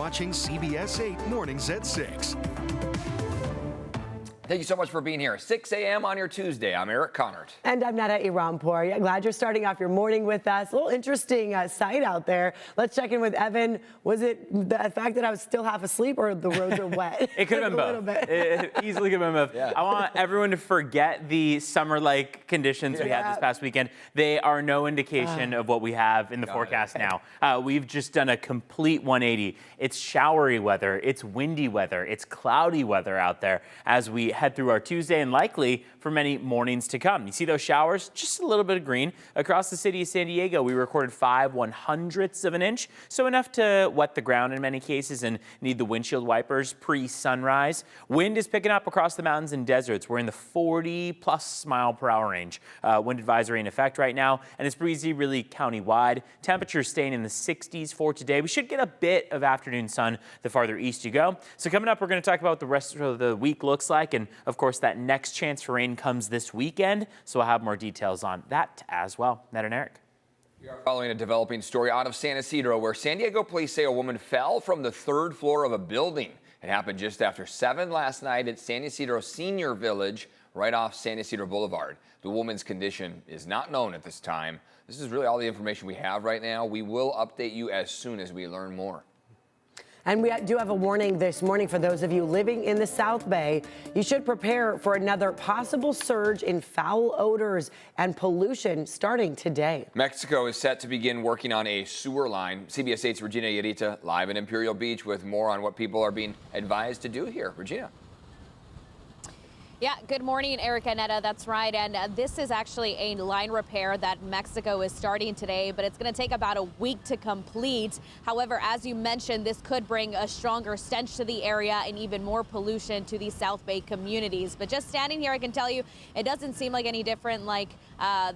watching CBS 8 Mornings at 6. Thank you so much for being here. 6 a.m. on your Tuesday. I'm Eric Connert. And I'm Nada Irampour. Glad you're starting off your morning with us. A little interesting sight out there. Let's check in with Evan. Was it the fact that I was still half asleep or the roads are wet? It could have been both. It easily could have been both. Yeah. I want everyone to forget the summer-like conditions we had this past weekend. They are no indication of what we have in the forecast now. We've just done a complete 180. It's showery weather. It's windy weather. It's cloudy weather out there as we head through our Tuesday and likely for many mornings to come. You see those showers? Just a little bit of green. Across the city of San Diego, we recorded 5/100ths of an inch, so enough to wet the ground in many cases and need the windshield wipers pre-sunrise. Wind is picking up across the mountains and deserts. We're in the 40+ mile per hour range. Wind advisory in effect right now, and it's breezy really county-wide. Temperatures staying in the 60s for today. We should get a bit of afternoon sun the farther east you go. So coming up, we're going to talk about what the rest of the week looks like, and of course, that next chance for rain comes this weekend, so we'll have more details on that as well. Ned and Eric. We are following a developing story out of San Ysidro where San Diego police say a woman fell from the 3rd floor of a building. It happened just after 7 last night at San Ysidro Senior Village, right off San Ysidro Boulevard. The woman's condition is not known at this time. This is really all the information we have right now. We will update you as soon as we learn more. And we do have a warning this morning for those of you living in the South Bay. You should prepare for another possible surge in foul odors and pollution starting today. Mexico is set to begin working on a sewer line. CBS 8's Regina Yarita live in Imperial Beach with more on what people are being advised to do here. Regina. Yeah, good morning, Eric and Netta. That's right. And this is actually a line repair that Mexico is starting today, but it's going to take about a week to complete. However, as you mentioned, this could bring a stronger stench to the area and even more pollution to the South Bay communities. But just standing here, I can tell you it doesn't seem like any different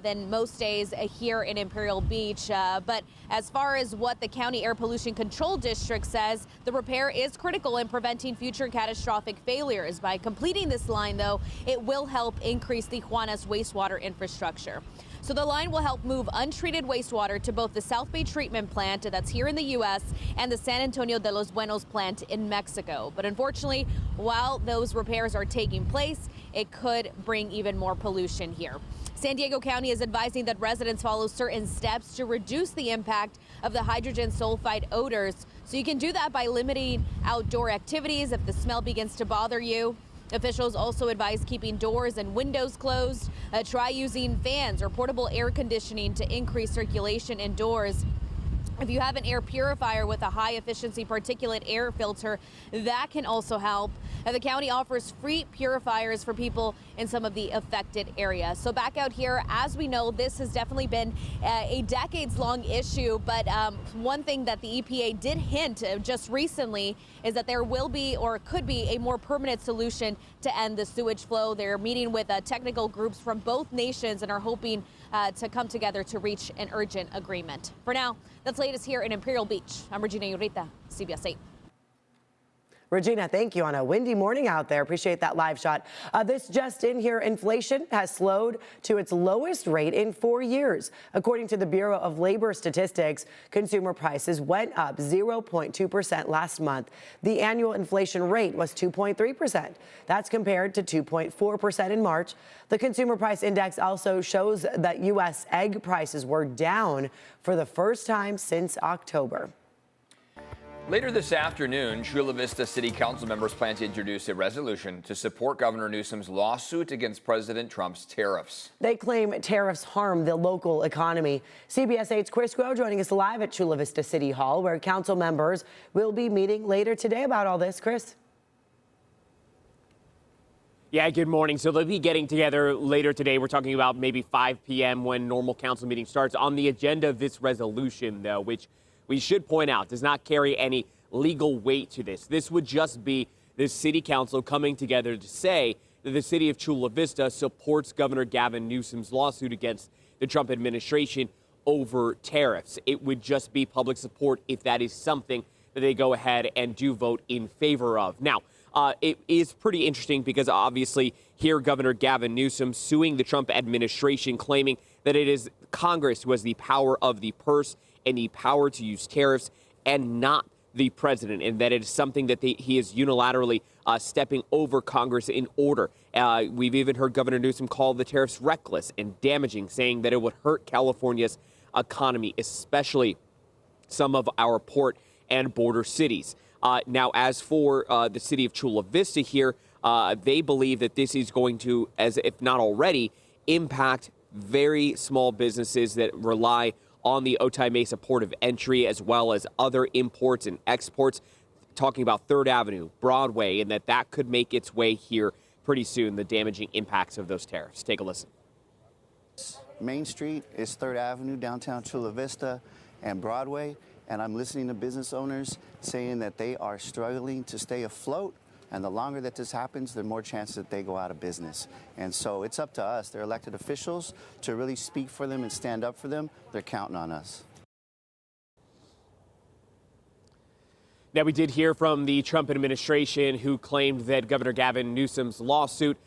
than most days here in Imperial Beach. But as far as what the County Air Pollution Control District says, the repair is critical in preventing future catastrophic failures. By completing this line, though, it will help increase the Juana's wastewater infrastructure. So the line will help move untreated wastewater to both the South Bay Treatment Plant that's here in the U.S. and the San Antonio de los Buenos plant in Mexico. But unfortunately, while those repairs are taking place, it could bring even more pollution here. San Diego County is advising that residents follow certain steps to reduce the impact of the hydrogen sulfide odors. So you can do that by limiting outdoor activities if the smell begins to bother you. Officials also advise keeping doors and windows closed. Try using fans or portable air conditioning to increase circulation indoors. If you have an air purifier with a high efficiency particulate air filter, that can also help. The county offers free purifiers for people in some of the affected areas. So back out here, as we know, this has definitely been a decades-long issue. But one thing that the EPA did hint just recently is that there will be or could be a more permanent solution to end the sewage flow. They're meeting with technical groups from both nations and are hoping to come together to reach an urgent agreement. For now, that's latest here in Imperial Beach. I'm Regina Yarita, CBS 8. Regina, thank you on a windy morning out there. Appreciate that live shot. This just in here, inflation has slowed to its lowest rate in 4 years. According to the Bureau of Labor Statistics, consumer prices went up 0.2% last month. The annual inflation rate was 2.3%. That's compared to 2.4% in March. The Consumer Price Index also shows that U.S. egg prices were down for the first time since October. Later this afternoon, Chula Vista City Council members plan to introduce a resolution to support Governor Newsom's lawsuit against President Trump's tariffs. They claim tariffs harm the local economy. CBS 8's Chris Groh joining us live at Chula Vista City Hall, where council members will be meeting later today about all this. Chris? Yeah, good morning. So they'll be getting together later today. We're talking about maybe 5 p.m. when normal council meeting starts. On the agenda of this resolution, though, which we should point out does not carry any legal weight to this. This would just be the city council coming together to say that the city of Chula Vista supports Governor Gavin Newsom's lawsuit against the Trump administration over tariffs. It would just be public support if that is something that they go ahead and do vote in favor of. Now, it is pretty interesting because obviously here Governor Gavin Newsom suing the Trump administration, claiming that it is Congress who has the power of the purse and the power to use tariffs and not the president, and that it is something that he is unilaterally stepping over Congress in order. We've even heard Governor Newsom call the tariffs reckless and damaging, saying that it would hurt California's economy, especially some of our port and border cities. Now, as for the city of Chula Vista here, they believe that this is going to, as if not already, impact very small businesses that rely on the Otay Mesa port of entry, as well as other imports and exports, talking about 3rd Avenue, Broadway, and that could make its way here pretty soon, the damaging impacts of those tariffs. Take a listen. Main Street is 3rd Avenue, downtown Chula Vista, and Broadway, and I'm listening to business owners saying that they are struggling to stay afloat, and the longer that this happens, the more chances that they go out of business. And so it's up to us, their elected officials, to really speak for them and stand up for them. They're counting on us. Now, we did hear from the Trump administration, who claimed that Governor Gavin Newsom's lawsuit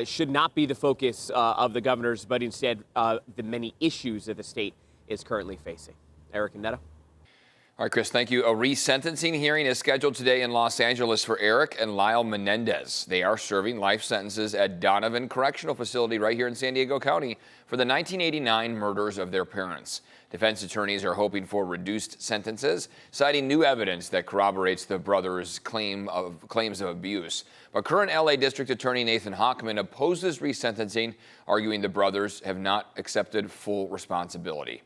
should not be the focus of the governors, but instead the many issues that the state is currently facing. Eric and Netta. All right, Chris, thank you. A resentencing hearing is scheduled today in Los Angeles for Eric and Lyle Menendez. They are serving life sentences at Donovan Correctional Facility right here in San Diego County for the 1989 murders of their parents. Defense attorneys are hoping for reduced sentences, citing new evidence that corroborates the brothers' claims of abuse. But current LA District Attorney Nathan Hochman opposes resentencing, arguing the brothers have not accepted full responsibility.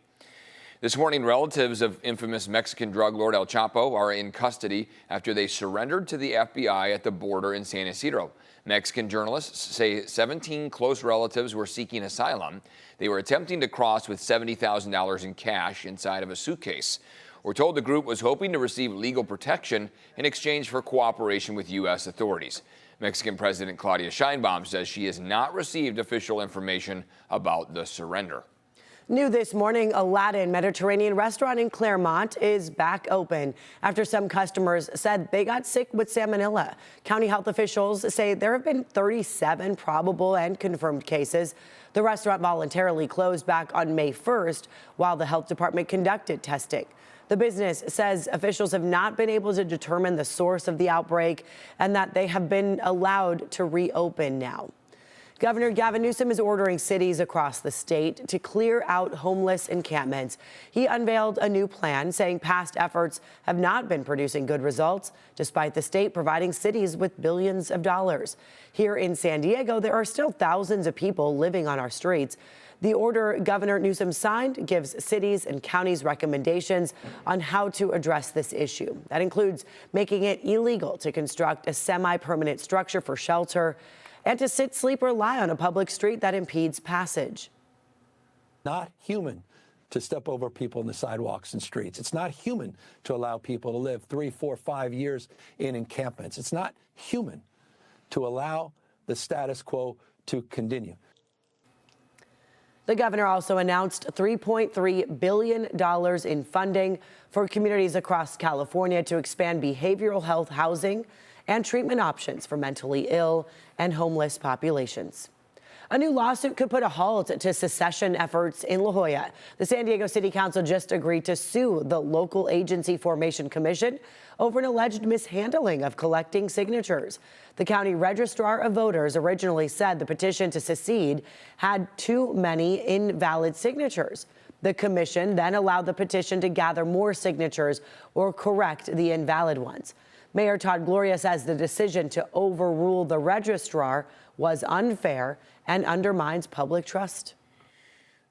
This morning, relatives of infamous Mexican drug lord El Chapo are in custody after they surrendered to the FBI at the border in San Ysidro. Mexican journalists say 17 close relatives were seeking asylum. They were attempting to cross with $70,000 in cash inside of a suitcase. We're told the group was hoping to receive legal protection in exchange for cooperation with U.S. authorities. Mexican President Claudia Sheinbaum says she has not received official information about the surrender. New this morning, a Latin Mediterranean restaurant in Claremont is back open after some customers said they got sick with salmonella. County health officials say there have been 37 probable and confirmed cases. The restaurant voluntarily closed back on May 1st while the health department conducted testing. The business says officials have not been able to determine the source of the outbreak and that they have been allowed to reopen now. Governor Gavin Newsom is ordering cities across the state to clear out homeless encampments. He unveiled a new plan, saying past efforts have not been producing good results, despite the state providing cities with billions of dollars. Here in San Diego, there are still thousands of people living on our streets. The order Governor Newsom signed gives cities and counties recommendations on how to address this issue. That includes making it illegal to construct a semi-permanent structure for shelter, and to sit, sleep, or lie on a public street that impedes passage. Not human to step over people in the sidewalks and streets. It's not human to allow people to live 3, 4, 5 years in encampments. It's not human to allow the status quo to continue. The governor also announced $3.3 billion in funding for communities across California to expand behavioral health housing and treatment options for mentally ill and homeless populations. A new lawsuit could put a halt to secession efforts in La Jolla. The San Diego City Council just agreed to sue the local agency formation commission over an alleged mishandling of collecting signatures. The county registrar of voters originally said the petition to secede had too many invalid signatures. The commission then allowed the petition to gather more signatures or correct the invalid ones. Mayor Todd Gloria says the decision to overrule the registrar was unfair and undermines public trust.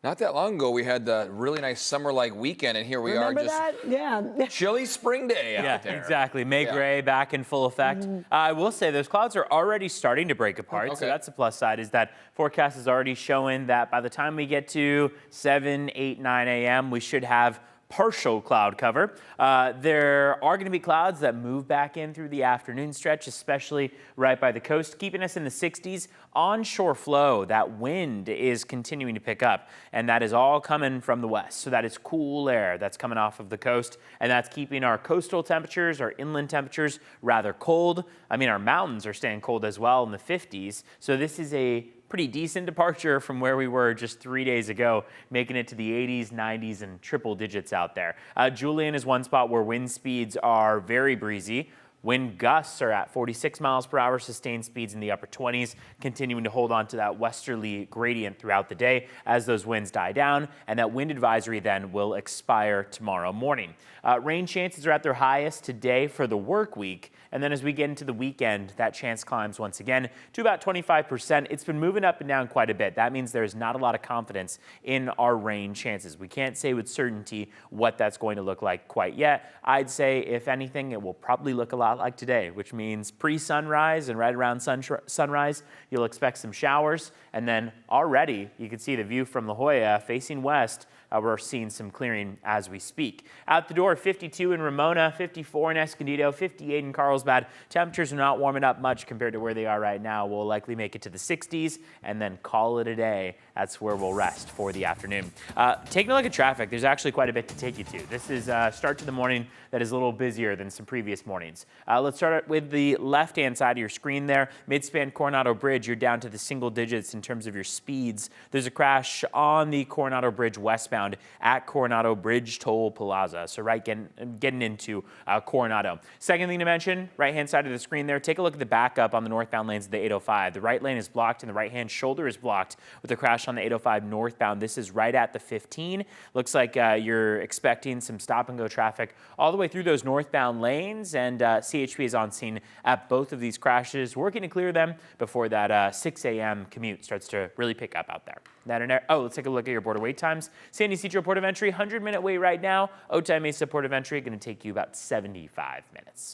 Not that long ago, we had the really nice summer-like weekend, and here we Remember are just that? Yeah. chilly spring day out there. Yeah, exactly. May Gray back in full effect. I will say those clouds are already starting to break apart, so that's the plus side, is that forecast is already showing that by the time we get to 7, 8, 9 a.m., we should have partial cloud cover. There are going to be clouds that move back in through the afternoon stretch, especially right by the coast, keeping us in the 60s. Onshore flow, that wind is continuing to pick up, and that is all coming from the west. So that is cool air that's coming off of the coast, and that's keeping our coastal temperatures, our inland temperatures rather cold. I mean, our mountains are staying cold as well in the 50s. So this is a pretty decent departure from where we were just 3 days ago, making it to the 80s, 90s, and triple digits out there. Julian is one spot where wind speeds are very breezy. Wind gusts are at 46 miles per hour, sustained speeds in the upper 20s, continuing to hold on to that westerly gradient throughout the day as those winds die down, and that wind advisory then will expire tomorrow morning. Rain chances are at their highest today for the work week, and then as we get into the weekend, that chance climbs once again to about 25%. It's been moving up and down quite a bit. That means there's not a lot of confidence in our rain chances. We can't say with certainty what that's going to look like quite yet. I'd say, if anything, it will probably look a lot like today, which means pre-sunrise and right around sunrise, you'll expect some showers. And then already you can see the view from La Jolla facing west. We're seeing some clearing as we speak. Out the door, 52 in Ramona, 54 in Escondido, 58 in Carlsbad. Temperatures are not warming up much compared to where they are right now. We'll likely make it to the 60s and then call it a day. That's where we'll rest for the afternoon. Taking a look at traffic, there's actually quite a bit to take you to. This is a start to the morning that is a little busier than some previous mornings. Let's start with the left-hand side of your screen there. Midspan Coronado Bridge, you're down to the single digits in terms of your speeds. There's a crash on the Coronado Bridge westbound at Coronado Bridge Toll Plaza. So right getting into Coronado. Second thing to mention, right-hand side of the screen there, take a look at the backup on the northbound lanes of the 805. The right lane is blocked and the right-hand shoulder is blocked with a crash on the 805 northbound. This is right at the 15. Looks like you're expecting some stop-and-go traffic all the way through those northbound lanes, and CHP is on scene at both of these crashes, working to clear them before that 6 a.m. commute starts to really pick up out there. Let's take a look at your border wait times. San Ysidro Port of Entry, 100-minute wait right now. Otay Mesa Port of Entry, going to take you about 75 minutes.